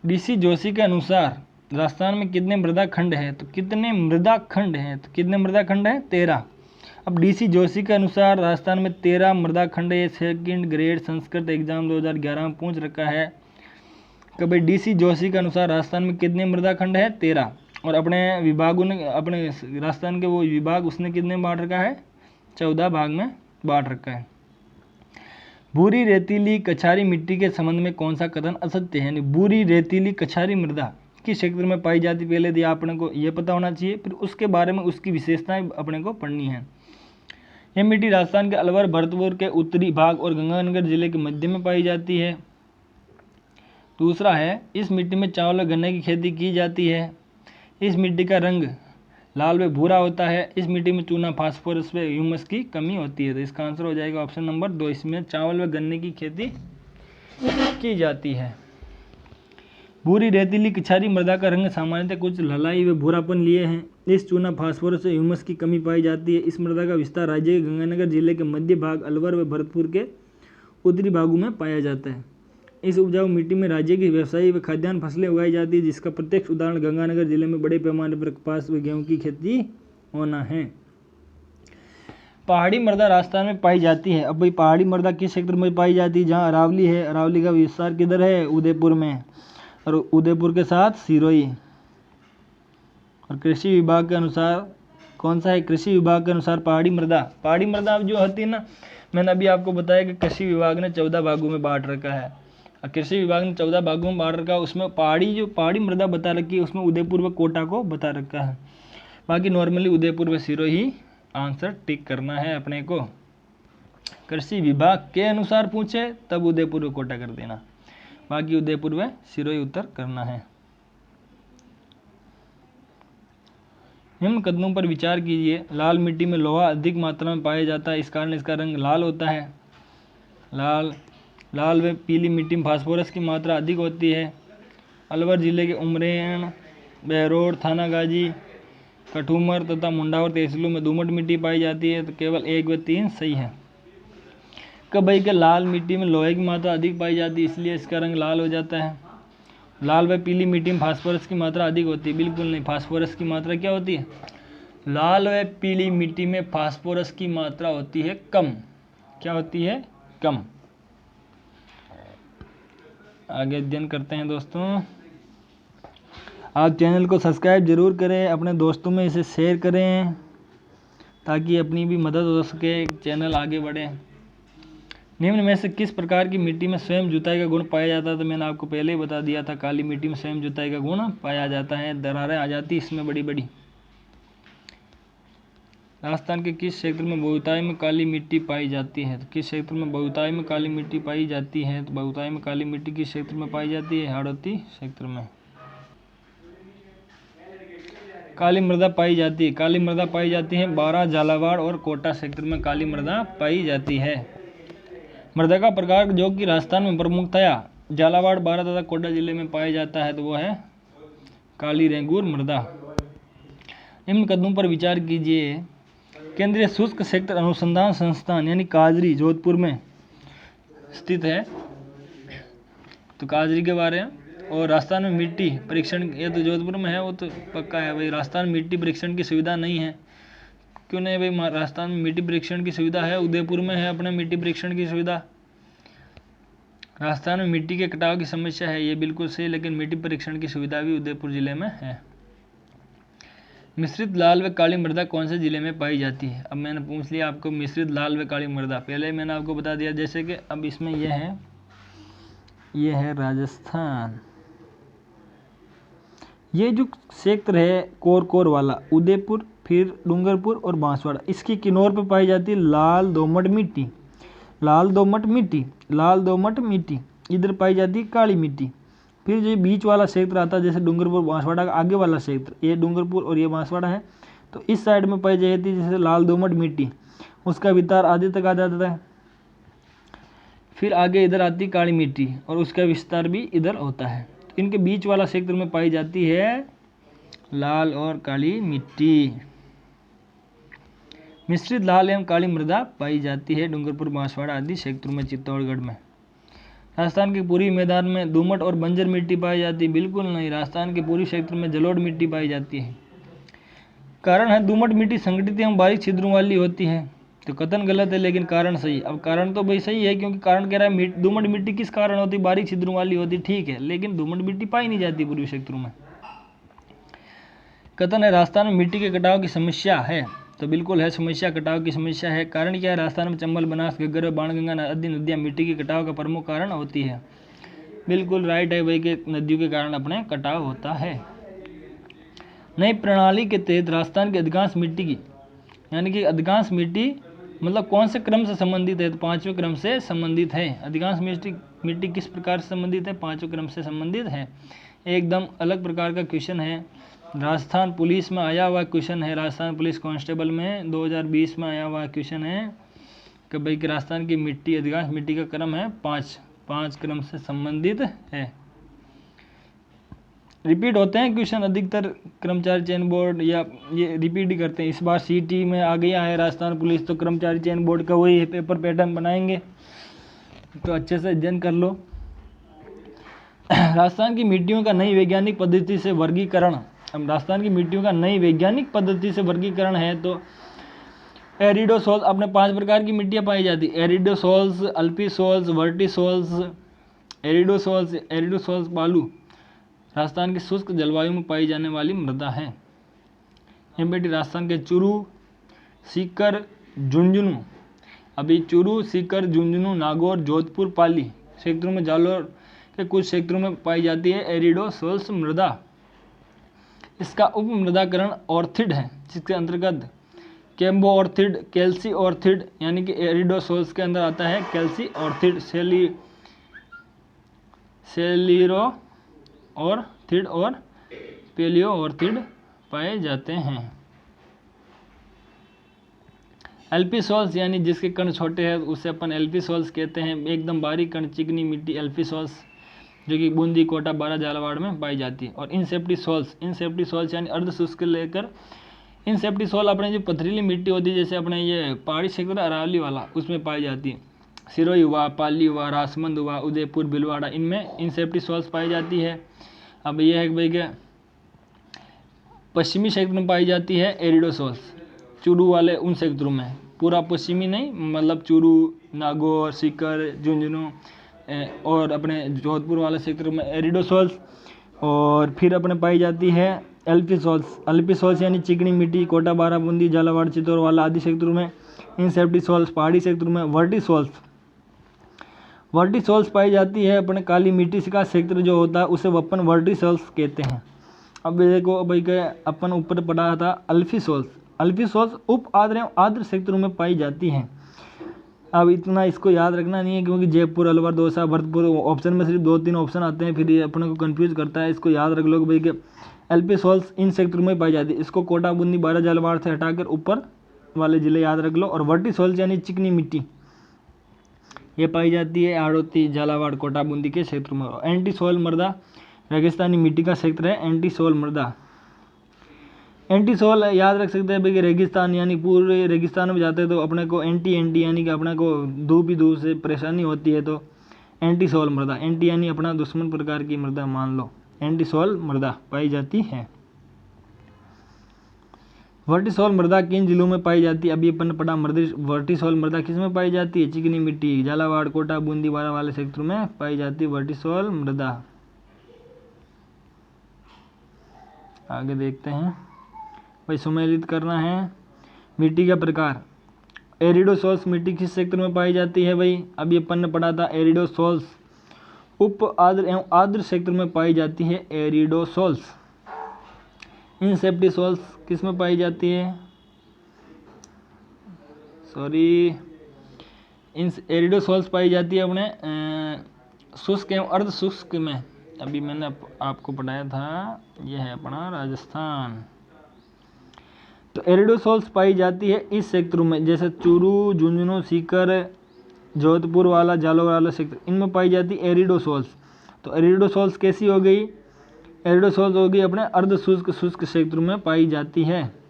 डीसी जोशी के अनुसार राजस्थान में कितने मृदा खंड है? तो कितने मृदा खंड हैं? तो कितने मृदा खंड हैं? 13। अब डीसी जोशी के अनुसार राजस्थान में 13 मृदा खंड। ये सेकंड ग्रेड संस्कृत एग्जाम 2011 में पूछ रखा है कि भाई डीसी जोशी के अनुसार राजस्थान में कितने मृदा खंड है? 13। और अपने विभागों ने, अपने राजस्थान के वो विभाग उसने कितने बांट रखा है? 14 भाग में बांट रखा है। भूरी रेतीली कछारी मिट्टी के संबंध में कौन सा कथन असत्य है? यानी भूरी रेतीली कछारी मृदा किस क्षेत्र में पाई जाती? पहले तो अपने को ये पता होना चाहिए, फिर उसके बारे में उसकी विशेषताएं अपने को पढ़नी है। यह मिट्टी राजस्थान के अलवर, भरतपुर के उत्तरी भाग और गंगानगर जिले के मध्य में पाई जाती है। दूसरा है, इस मिट्टी में चावल और गन्ने की खेती की जाती है। इस मिट्टी का रंग लाल व भूरा होता है। इस मिट्टी में चूना, फास्फोरस व ह्यूमस की कमी होती है। तो इसका आंसर हो जाएगा ऑप्शन नंबर 2, इसमें चावल व गन्ने की खेती की जाती है। भूरी रेतीली कछारी मृदा का रंग सामान्यतः कुछ ललाई व भूरापन लिए हैं। इस चूना, फास्फोरस व ह्यूमस की कमी पाई जाती है। इस मृदा का विस्तार राज्य के गंगानगर जिले के मध्य भाग, अलवर व भरतपुर के उत्तरी भागों में पाया जाता है। इस उपजाऊ मिट्टी में राज्य की व्यवसायी व खाद्यान्न फसलें उगाई जाती है, जिसका प्रत्यक्ष उदाहरण गंगानगर जिले में बड़े पैमाने पर कपास व गेहूं की खेती होना है। पहाड़ी मृदा राजस्थान में पाई जाती है। अब भाई पहाड़ी मृदा किस क्षेत्र में पाई जाती है? जहाँ अरावली है। अरावली का विस्तार किधर है? उदयपुर में, और उदयपुर के साथ सिरोही। और कृषि विभाग के अनुसार कौन सा है? कृषि विभाग के अनुसार पहाड़ी मृदा जो होती है ना, मैंने अभी आपको बताया कि कृषि विभाग ने 14 भागों में बांट रखा है। कृषि विभाग ने 14 भागों में बांट रखा है, उसमें पहाड़ी मृदा बता रखी है, उसमें उदयपुर व कोटा को बता रखा है। बाकी नॉर्मली उदयपुर व सिरोही आंसर टिक करना है अपने को। कृषि विभाग के अनुसार पूछे तब उदयपुर व कोटा कर देना, बाकी उदयपुर व सिरोही उत्तर करना है। निम्न कदमों पर विचार कीजिए। लाल मिट्टी में लोहा अधिक मात्रा में पाया जाता है, इस कारण इसका रंग लाल होता है। लाल व पीली मिट्टी में फास्फोरस की मात्रा अधिक होती है। अलवर जिले के उमरेन, बहरोड, थानागाजी, कठूमर तथा मुंडावर तहसीलों में दोमट मिट्टी पाई जाती है। तो केवल 1 व 3 सही है। कब भाई के लाल मिट्टी में लोहे की मात्रा अधिक पाई जाती है, इसलिए इसका रंग लाल हो जाता है। लाल व पीली मिट्टी में फास्फोरस की मात्रा अधिक होती है, बिल्कुल नहीं। फास्फोरस की मात्रा क्या होती है? लाल व पीली मिट्टी में फास्फोरस की मात्रा होती है कम। क्या होती है? कम। आगे अध्ययन करते हैं दोस्तों। आप चैनल को सब्सक्राइब जरूर करें, अपने दोस्तों में इसे शेयर करें ताकि अपनी भी मदद हो सके, चैनल आगे बढ़े। निम्न में से किस प्रकार की मिट्टी में स्वयं जुताई का गुण पाया जाता है? तो मैंने आपको पहले ही बता दिया था, काली मिट्टी में स्वयं जुताई का गुण पाया जाता है। दरारें आ जाती इसमें बड़ी बड़ी। राजस्थान के किस क्षेत्र में बहुताई में काली मिट्टी पाई जाती है? तो किस क्षेत्र में बहुताई में काली मिट्टी पाई जाती है? तो बहुताई में काली मिट्टी किस क्षेत्र में पाई जाती है? हाड़ौती क्षेत्र में काली मृदा पाई जाती है। काली मृदा पाई जाती है 12, झालावाड़ और कोटा क्षेत्र में काली मृदा पाई जाती है। मृदा का प्रकार जो कि राजस्थान में प्रमुखतया झालावाड़, बारां तथा कोटा जिले में पाया जाता है, तो वो है काली रेंगूर मृदा। निम्न कदमों पर विचार कीजिए। केंद्रीय शुष्क क्षेत्र अनुसंधान संस्थान यानी काजरी जोधपुर में स्थित है, तो काजरी के बारे में। और राजस्थान में मिट्टी परीक्षण, ये तो जोधपुर में है, वो तो पक्का है भाई। राजस्थान में मिट्टी परीक्षण की सुविधा नहीं है। क्यों नहीं भाई? राजस्थान में मिट्टी परीक्षण की सुविधा है, उदयपुर में है अपने मिट्टी परीक्षण की सुविधा। राजस्थान में मिट्टी के कटाव की समस्या है, ये बिल्कुल सही, लेकिन मिट्टी परीक्षण की सुविधा भी उदयपुर जिले में है। मिश्रित लाल व काली मृदा कौन से जिले में पाई जाती है? अब मैंने पूछ लिया आपको मिश्रित लाल व काली मृदा, पहले मैंने आपको बता दिया। जैसे कि अब इसमें यह है राजस्थान, ये जो क्षेत्र है कोर वाला, उदयपुर, फिर डूंगरपुर और बांसवाड़ा, इसकी किन्नौर पे पाई जाती है लाल दोमट मिट्टी। लाल दोमट मिट्टी इधर पाई जाती है काली मिट्टी। फिर जो बीच वाला क्षेत्र आता है, जैसे डूंगरपुर बांसवाड़ा का आगे वाला क्षेत्र, ये डूंगरपुर और ये बांसवाड़ा है, तो इस साइड में पाई जाती है जैसे लाल दोमट मिट्टी, उसका विस्तार आधे तक आ जाता है। फिर आगे इधर आती है काली मिट्टी और उसका विस्तार भी इधर होता है। इनके बीच वाला क्षेत्र में पाई जाती है लाल और काली मिट्टी। मिश्रित लाल एवं काली मृदा पाई जाती है डूंगरपुर, बांसवाड़ा आदि क्षेत्रों में, चित्तौड़गढ़ में। राजस्थान के पूर्वी मैदान में दोमट और बंजर मिट्टी पाई जाती है? बिल्कुल नहीं, राजस्थान के पूर्वी क्षेत्र में जलोढ़ मिट्टी पाई जाती है। कारण है दोमट मिट्टी संगठित एवं बारीक छिद्रों वाली होती है, तो कथन गलत है लेकिन कारण सही। अब कारण तो भाई सही है, क्योंकि कारण कह रहा है दोमट मिट्टी किस कारण होती है, बारीक छिद्रों वाली होती, ठीक है, लेकिन दोमट मिट्टी पाई नहीं जाती पूर्वी क्षेत्रों में। कथन है राजस्थान में मिट्टी के कटाव की समस्या है, तो बिल्कुल है, समस्या कटाव की समस्या है। कारण क्या है, राजस्थान में चंबल, बनास, घग्गर, बाणगंगा आदि नदियाँ मिट्टी के कटाव का प्रमुख कारण होती है। बिल्कुल राइट है भाई, के नदियों के कारण अपने कटाव होता है। नई प्रणाली के तहत राजस्थान की अधिकांश मिट्टी की, यानी कि अधिकांश मिट्टी मतलब कौन से क्रम से संबंधित है, तो 5वें क्रम से संबंधित है। अधिकांश मिट्टी किस प्रकार से संबंधित है, 5वें क्रम से संबंधित है। एकदम अलग प्रकार का क्वेश्चन है, राजस्थान पुलिस में आया हुआ क्वेश्चन है, राजस्थान पुलिस कांस्टेबल में 2020 में आया हुआ क्वेश्चन है कि भाई कि राजस्थान की मिट्टी, अधिकांश मिट्टी का क्रम है 5 क्रम से संबंधित है। रिपीट होते हैं क्वेश्चन अधिकतर, कर्मचारी चयन बोर्ड या ये रिपीट ही करते हैं। इस बार सीटी में आ गया है राजस्थान पुलिस, तो कर्मचारी चयन बोर्ड का वही पेपर पैटर्न बनाएंगे, तो अच्छे से अध्ययन कर लो। राजस्थान की मिट्टियों का नई वैज्ञानिक पद्धति से वर्गीकरण। अब राजस्थान की मिट्टियों का नई वैज्ञानिक पद्धति से वर्गीकरण है, तो एरिडोसोल्स, अपने 5 प्रकार की मिट्टियाँ पाई जाती है, एरिडोसोल्स, अल्पीसोल्स, वर्टिसोल्स, एरिडोसोल्स बालू राजस्थान की शुष्क जलवायु में पाई जाने वाली मृदा है। ये बेटी राजस्थान के चूरू, सीकर, झुंझुनू, अभी चूरू, सीकर, झुंझुनू, नागौर, जोधपुर, पाली क्षेत्रों में, जालोर के कुछ क्षेत्रों में पाई जाती है एरिडोसोल्स मृदा। इसका उप मृदाकरण ऑर्थिड है, जिसके अंतर्गत कैम्बो ऑर्थिड, कैल्सी ऑर्थिड, यानी कि एरिडोसोल्स के अंदर आता है कैल्सी ऑर्थिड, सेलिरो ऑर्थिड और पेलियो ऑर्थिड पाए जाते हैं। एल्पीसोल्स यानी जिसके कण छोटे हैं उसे अपन एल्पीसोल्स कहते हैं। एकदम बारीक कण चिकनी मिट्टी एल्पीसोल्स, जो कि बूंदी, कोटा, बारा, झालावाड़ में पाई जाती है। और इंसेप्टिसोल्स यानी अर्धशुष्क लेकर, इंसेप्टिसोल अपने जो पथरीली मिट्टी होती है, जैसे अपने ये पहाड़ी क्षेत्र अरावली वाला, उसमें पाई जाती है। सिरोही हुआ, पाली हुआ, राजसमंद हुआ, उदयपुर, भीलवाड़ा, इनमें इंसेप्टिसोल्स पाई जाती है। अब यह है कि भाई क्या पश्चिमी क्षेत्र में पाई जाती है एरिडोसोल्स, चूरू वाले उन क्षेत्रों में, पूरा पश्चिमी नहीं, मतलब चूरू, नागौर, सीकर, झुंझुनू और अपने जोधपुर वाले क्षेत्र में एरिडोसोल्स। और फिर अपने पाई जाती है अल्पीसोल्स यानी चिकनी मिट्टी, कोटा, बारा, बूंदी, झालावाड़, चित्तौड़ वाला आदि क्षेत्रों में। इंसेप्टिसोल्स पहाड़ी क्षेत्रों में। वर्टिसोल्स पाई जाती है अपने काली मिट्टी का क्षेत्र जो होता है उसे अपन वर्टिसोल्स कहते हैं। अब देखो भाई के अपन ऊपर पढ़ा था अल्पीसोल्स उप आर्द्र एवं आर्द्र क्षेत्रों में पाई जाती हैं। अब इतना इसको याद रखना नहीं है, क्योंकि जयपुर, अलवर, दौसा, भरतपुर ऑप्शन में सिर्फ 2-3 ऑप्शन आते हैं, फिर ये अपने को कंफ्यूज करता है। इसको याद रख लो भाई के एल्पीसोल्स इन क्षेत्रों में पाई जाती है। इसको कोटा, बूंदी, बारा, झालावाड़ से हटाकर ऊपर वाले जिले याद रख लो। और वर्टिसोल्स यानी चिकनी मिट्टी, ये पाई जाती है हाड़ौती, झालावाड़, कोटा, बूंदी के क्षेत्र में। एंटीसोल मृदा रेगिस्तानी मिट्टी का क्षेत्र है एंटीसोल मृदा। एंटीसोल याद रख सकते हैं भाई कि रेगिस्तान यानी पूरे रेगिस्तान में जाते हैं तो अपने को एंटी यानी कि अपने को धूप ही धूप से परेशानी होती है, तो एंटीसोल मृदा, एंटी यानी अपना दुश्मन प्रकार की मृदा मान लो, एंटीसोल मृदा पाई जाती है। वर्टिसोल मृदा किन जिलों में पाई जाती है? अभी अपन ने पढ़ा वर्टिसोल मृदा किस में पाई जाती है? चिकनी मिट्टी, झालावाड़, कोटा, बूंदी, बारा वाले क्षेत्रों में पाई जाती है वर्टिसोल मृदा। आगे देखते हैं भाई, सम्मिलित करना है। मिट्टी का प्रकार, एरिडोसोल्स मिट्टी किस क्षेत्र में पाई जाती है भाई? अभी अपन ने पढ़ा था एरिडोसोल्स उप आर्द्र एवं आर्द्र क्षेत्र में पाई जाती है एरिडोसोल्स। इनसेप्टी सॉल्स किस में पाई जाती है, एरिडोसॉल्स पाई जाती है अपने शुष्क एवं अर्ध शुष्क में। अभी मैंने आपको पढ़ाया था, यह है अपना राजस्थान। तो एरिडोसॉल्स पाई जाती है इस क्षेत्रों में, जैसे चूरू, झुंझुनू, सीकर, जोधपुर वाला, जालौर वाला क्षेत्र, इनमें पाई जाती है एरिडोसॉल्स। तो एरिडोसॉल्स कैसी हो गई, एरिडोसॉल्स हो गई अपने अर्ध शुष्क शुष्क क्षेत्रों में पाई जाती है।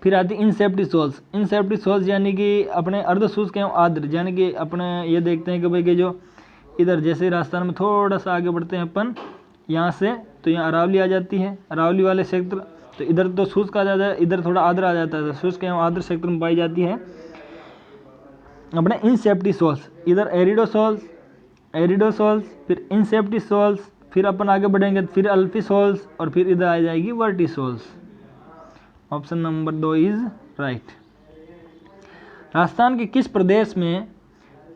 फिर आती इंसेप्टिसॉल्स। इंसेप्टिसॉल्स यानी कि अपने अर्ध शुष्क एवं आर्द्र, यानी कि अपने ये देखते हैं कि भाई कि जो इधर जैसे राजस्थान में थोड़ा सा आगे बढ़ते हैं अपन यहाँ से, तो यहाँ अरावली आ जाती है, अरावली वाले क्षेत्र, तो इधर तो शुष्क आ जाता है, इधर थोड़ा आर्द्र आ जाता है, शुष्क एवं आर्द्र क्षेत्र में पाई जाती है अपने इंसेप्टिसॉल्स। इधर एरिडोसॉल्स, फिर इंसेप्टिसॉल्स, फिर अपन आगे बढ़ेंगे फिर अल्फिसॉल्स, और फिर इधर आ जाएगी vertisols. Option number 2 is right. Rajasthan के किस प्रदेश में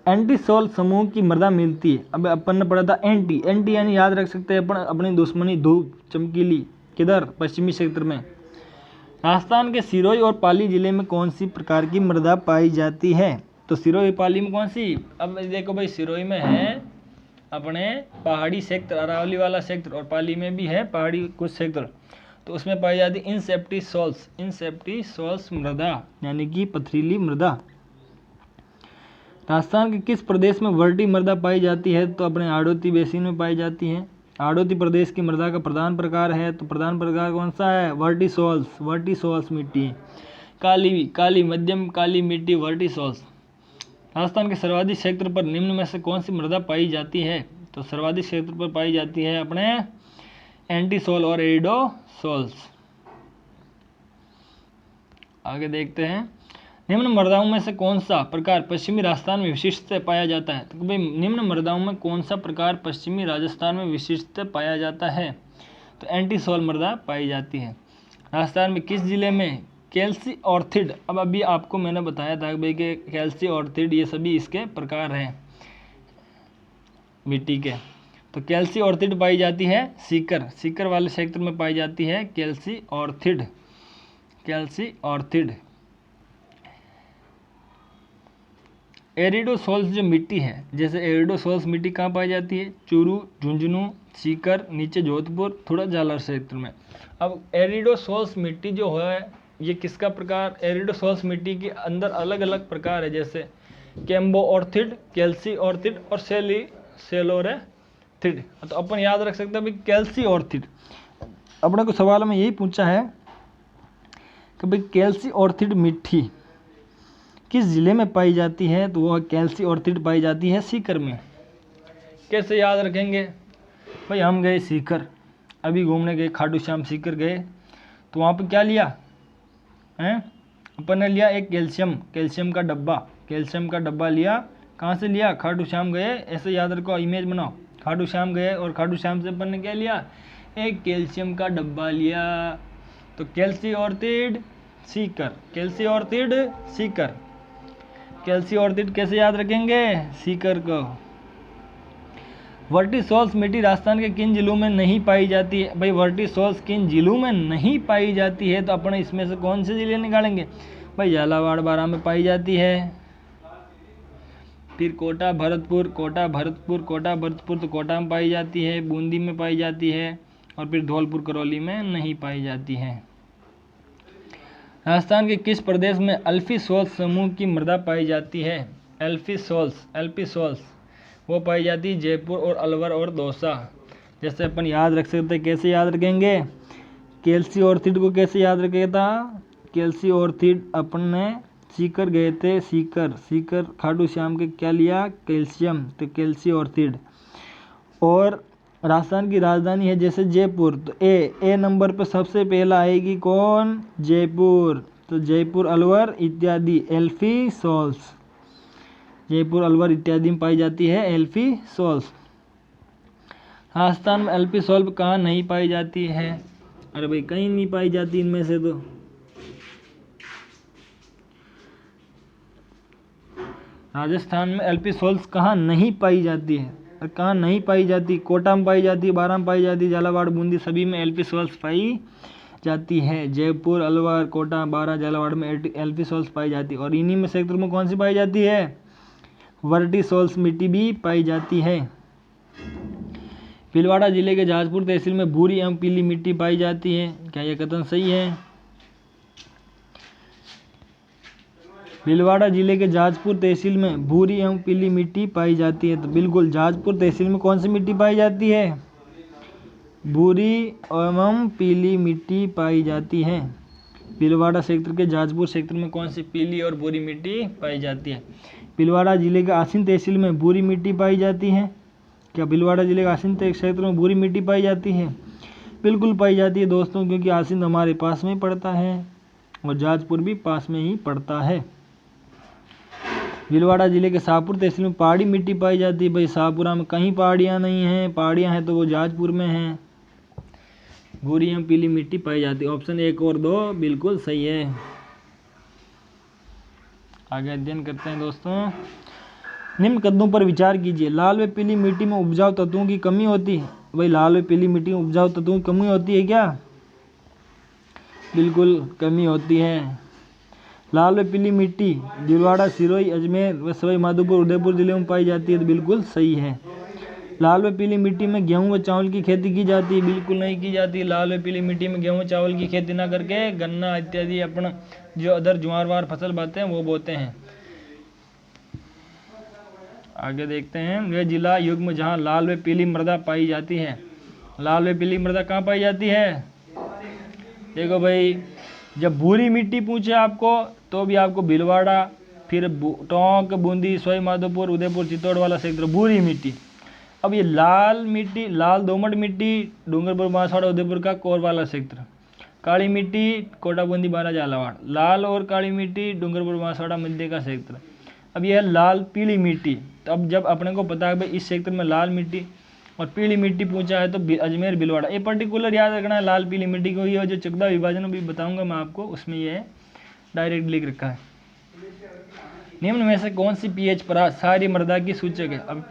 एंटीसॉल समूह की मृदा मिलती है। अब अपन ने पढ़ा था एंटी यानी याद रख सकते हैं अपन, अपनी दुश्मनी धूप चमकीली, किधर, पश्चिमी क्षेत्र में। राजस्थान के सिरोही और पाली जिले में कौन सी प्रकार की मृदा पाई जाती है। तो सिरोही पाली में कौन सी, अब देखो भाई सिरोही में है अपने पहाड़ी क्षेत्र, अरावली वाला क्षेत्र, और पाली में भी है पहाड़ी कुछ क्षेत्र, तो उसमें पाई जाती इंसेप्टिसॉल्स मृदा, यानी कि पथरीली मृदा। राजस्थान के किस प्रदेश में वर्टी मृदा पाई जाती है। तो अपने हाड़ौती बेसिन में पाई जाती है। हाड़ौती प्रदेश की मृदा का प्रधान प्रकार है, तो प्रधान प्रकार कौन सा है, वर्टिसॉल्स मिट्टी। काली मध्यम काली मिट्टी वर्टिसॉल्स। राजस्थान के सर्वाधिक क्षेत्र पर निम्न में से कौन सी मृदा पाई जाती है। तो सर्वाधिक क्षेत्र पर पाई जाती है अपने एंटीसॉल और एरिडोसॉल्स। आगे देखते हैं, निम्न मृदाओं में से कौन सा प्रकार पश्चिमी राजस्थान में विशिष्ट पाया जाता है। तो भाई निम्न मृदाओं में कौन सा प्रकार पश्चिमी राजस्थान में विशिष्ट पाया जाता है। तो एंटीसॉल मृदा पाई जाती है। राजस्थान में किस जिले में कैल्सी ऑर्थिड, अब अभी आपको मैंने बताया था भाई कि कैल्सी ऑर्थिड ये सभी इसके प्रकार हैं मिट्टी के। तो कैल्सी ऑर्थिड पाई जाती है सीकर वाले क्षेत्र में पाई जाती है कैल्सी ऑर्थिड। एरिडोसॉल्स जो मिट्टी है, जैसे एरिडोसॉल्स मिट्टी कहाँ पाई जाती है, चूरू, झुंझुनू, सीकर, नीचे जोधपुर, थोड़ा जालौर क्षेत्र में। अब एरिडोसॉल्स मिट्टी जो है ये किसका प्रकार, एरिडोसॉल्स मिट्टी के अंदर अलग अलग प्रकार है, जैसे कैम्बो ऑर्थिड, कैल्सी ऑर्थिड और सेलोरेथिड। तो अपन याद रख सकते हैं भाई कैल्सी ऑर्थिड। अपने को सवाल में यही पूछा है कि भाई कैल्सी ऑर्थिड मिट्टी किस जिले में पाई जाती है। तो वह कैल्सी ऑर्थिड पाई जाती है सीकर में। कैसे याद रखेंगे भाई, हम गए सीकर, अभी घूमने गए खाटू श्याम सीकर गए, तो वहाँ पे क्या लिया हैं, अपन ने लिया एक कैल्शियम का डब्बा लिया। कहाँ से लिया, खाटू श्याम गए, ऐसे याद रखो, इमेज बनाओ, खाटू श्याम गए और खाटू श्याम से अपन ने क्या लिया, एक कैल्शियम का डब्बा लिया। तो कैल्सी ऑर्थिड सीकर, कैल्सी ऑर्थिड कैसे याद रखेंगे, सीकर को। वर्टिसॉल्स मिट्टी राजस्थान के किन जिलों में नहीं पाई जाती है। भाई वर्टिसॉल्स किन जिलों में नहीं पाई जाती है, तो अपन इसमें से कौन से जिले निकालेंगे, भाई झालावाड़ बारां में पाई जाती है। फिर कोटा भरतपुर तो कोटा में पाई जाती है, बूंदी में पाई जाती है, और फिर धौलपुर करौली में नहीं पाई जाती है। राजस्थान के किस प्रदेश में अल्फिसॉल्स समूह की मृदा पाई जाती है। एल्फिसॉल्स वो पाई जाती है जयपुर और अलवर और दौसा। जैसे अपन याद रख सकते हैं, कैसे याद रखेंगे, कैल्सी ऑर्थिड को कैसे याद रखेगा था, कैल्सी ऑर्थिड अपन ने सीकर गए थे, सीकर खाटू श्याम के क्या लिया, कैल्शियम, तो कैल्सी ऑर्थिड। और राजस्थान की राजधानी है जैसे जयपुर, तो ए नंबर पर सबसे पहला आएगी कौन, जयपुर, तो जयपुर अलवर इत्यादि एल्फिसॉल्स, जयपुर अलवर इत्यादि में पाई जाती है एल्फिसॉल्स। राजस्थान में एल्फिसॉल्स कहाँ नहीं पाई जाती है, अरे भाई कहीं नहीं पाई जाती इनमें से। तो राजस्थान में एल्फिसॉल्स कहाँ नहीं पाई जाती है, कहाँ नहीं पाई जाती, कोटा में पाई जाती है, बारां में पाई जाती है, झालावाड़ बूंदी सभी में एल्फिसॉल्स पाई जाती है। जयपुर, अलवर, कोटा, बारा, झालावाड़ में एल्फीसॉल्स पाई जाती है। और इन्हीं में क्षेत्र में कौन सी पाई जाती है? वर्टिसॉल्स मिट्टी भी पाई जाती है। भीलवाड़ा जिले के जहाजपुर तहसील में भूरी एवं पीली मिट्टी पाई जाती है। क्या यह कथन सही है? भीलवाड़ा जिले के जहाजपुर तहसील में भूरी एवं पीली मिट्टी पाई जाती है। तो बिल्कुल जहाजपुर तहसील में कौन सी मिट्टी पाई जाती है? भूरी एवं पीली मिट्टी पाई जाती है। भीलवाड़ा क्षेत्र के जहाजपुर क्षेत्र में कौन सी पीली और भूरी मिट्टी पाई जाती है? भीलवाड़ा जिले के आसीन तहसील में भूरी मिट्टी पाई जाती है। क्या भीलवाड़ा जिले के आसीन क्षेत्र में भूरी मिट्टी पाई जाती है? बिल्कुल पाई जाती है दोस्तों, क्योंकि आसीन हमारे पास में पड़ता है और जहाजपुर भी पास में ही पड़ता है। भीलवाड़ा जिले के शाहपुर तहसील में पहाड़ी मिट्टी पाई जाती है। भाई शाहपुरा में कहीं पहाड़ियाँ नहीं हैं, पहाड़ियाँ हैं तो वो जहाजपुर में हैं। भूरी एवं पीली मिट्टी पाई जाती है। ऑप्शन 1 और 2 बिल्कुल सही है। आगे अध्ययन करते हैं दोस्तों। निम्न कदमों पर विचार कीजिए। लाल व पीली मिट्टी में उपजाऊ तत्वों की कमी होती है। भाई लाल व पीली मिट्टी में उपजाऊ तत्वों की कमी होती है क्या? बिल्कुल कमी होती है। लाल व पीली मिट्टी भीलवाड़ा, सिरोही, अजमेर व सवाई माधोपुर, उदयपुर जिले में पाई जाती है। तो बिल्कुल सही है। लाल व पीली मिट्टी में गेहूं व चावल की खेती की जाती है। बिल्कुल नहीं की जाती। लाल व पीली मिट्टी में गेहूं चावल की खेती ना करके गन्ना इत्यादि अपना जो अदर ज्वारवार फसल बोते हैं वो बोते हैं। आगे देखते हैं। वह जिला युग्म जहाँ लाल व पीली मृदा पाई जाती है। लाल व पीली मृदा कहाँ पाई जाती है? देखो भाई, जब भूरी मिट्टी पूछे आपको तो भी आपको भीलवाड़ा, फिर टोंक, बूंदी, सवाई माधोपुर, उदयपुर, चित्तौड़ वाला क्षेत्र भूरी मिट्टी। अब ये लाल मिट्टी, लाल दोमट मिट्टी डूंगरपुर, बांसवाड़ा, उदयपुर का कोर वाला क्षेत्र। काली मिट्टी कोटा, बूंदी, बारा, झालावाड़। लाल और काली मिट्टी डूंगरपुर, बांसवाड़ा, मध्य का क्षेत्र। अब यह है लाल पीली मिट्टी। तो अब जब अपने को पता है भाई इस क्षेत्र में लाल मिट्टी और पीली मिट्टी पूछा है तो अजमेर, भीलवाड़ा, ये पर्टिकुलर याद रखना है। लाल पीली मिट्टी को ये जो चकदा विभाजन भी बताऊंगा मैं आपको, उसमें ये डायरेक्ट लिख रखा है। निम्न में से कौन सी पीएच क्षारीय मृदा की सूचक है? अब